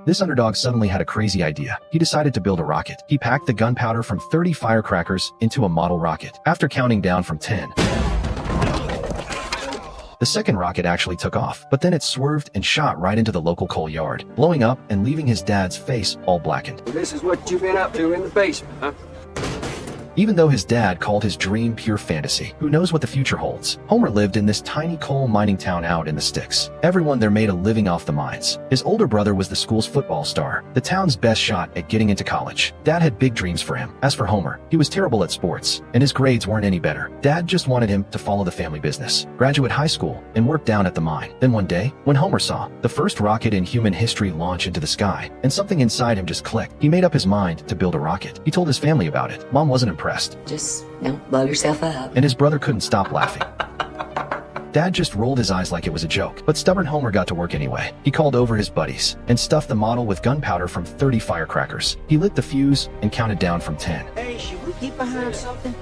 This underdog suddenly had a crazy idea. He decided to build a rocket. He packed the gunpowder from 30 firecrackers into a model rocket. After counting down from 10, the second rocket actually took off, but then it swerved and shot right into the local coal yard, blowing up and leaving his dad's face all blackened. This is what you've been up to in the basement, huh? Even though his dad called his dream pure fantasy, who knows what the future holds? Homer lived in this tiny coal mining town out in the sticks. Everyone there made a living off the mines. His older brother was the school's football star, the town's best shot at getting into college. Dad had big dreams for him. As for Homer, he was terrible at sports, and his grades weren't any better. Dad just wanted him to follow the family business, graduate high school, and work down at the mine. Then one day, when Homer saw the first rocket in human history launch into the sky, and something inside him just clicked, he made up his mind to build a rocket. He told his family about it. Mom wasn't impressed. Just don't blow yourself up. And his brother couldn't stop laughing. Dad just rolled his eyes like it was a joke, but stubborn Homer got to work anyway. He called over his buddies and stuffed the model with gunpowder from 30 firecrackers. He lit the fuse and counted down from 10. Hey, should we get behind something?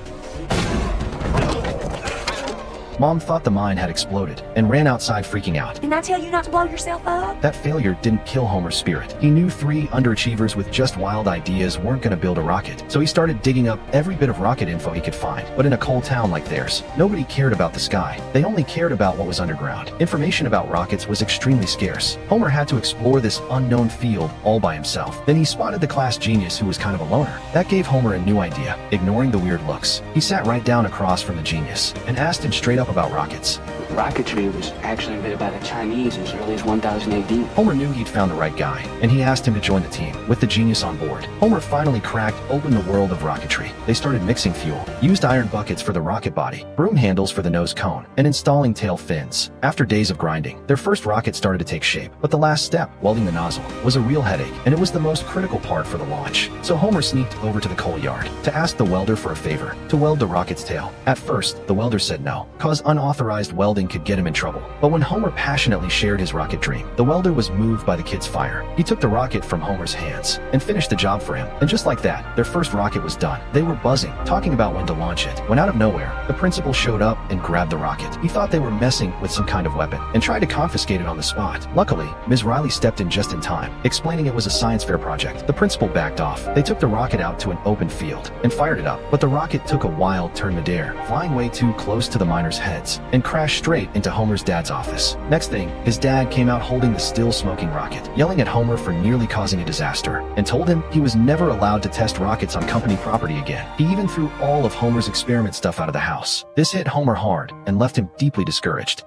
Mom thought the mine had exploded and ran outside freaking out. Didn't I tell you not to blow yourself up? That failure didn't kill Homer's spirit. He knew 3 underachievers with just wild ideas weren't going to build a rocket, so he started digging up every bit of rocket info he could find. But in a coal town like theirs, nobody cared about the sky. They only cared about what was underground. Information about rockets was extremely scarce. Homer had to explore this unknown field all by himself. Then he spotted the class genius who was kind of a loner. That gave Homer a new idea, ignoring the weird looks. He sat right down across from the genius and asked him straight up about rockets. Rocketry was actually invented by the Chinese as early as 1000 AD. Homer knew he'd found the right guy, and he asked him to join the team, with the genius on board. Homer finally cracked open the world of rocketry. They started mixing fuel, used iron buckets for the rocket body, broom handles for the nose cone, and installing tail fins. After days of grinding, their first rocket started to take shape. But the last step, welding the nozzle, was a real headache, and it was the most critical part for the launch. So Homer sneaked over to the coal yard to ask the welder for a favor, to weld the rocket's tail. At first, the welder said no, cause unauthorized welding could get him in trouble. But when Homer passionately shared his rocket dream, the welder was moved by the kid's fire. He took the rocket from Homer's hands and finished the job for him. And just like that, their first rocket was done. They were buzzing, talking about when to launch it, when out of nowhere, the principal showed up and grabbed the rocket. He thought they were messing with some kind of weapon and tried to confiscate it on the spot. Luckily, Ms. Riley stepped in just in time, explaining it was a science fair project. The principal backed off. They took the rocket out to an open field and fired it up, but the rocket took a wild turn midair, flying way too close to the miners' heads, and crashed straight into Homer's dad's office. Next thing, his dad came out holding the still smoking rocket, yelling at Homer for nearly causing a disaster, and told him he was never allowed to test rockets on company property again. He even threw all of Homer's experiment stuff out of the house. This hit Homer hard and left him deeply discouraged.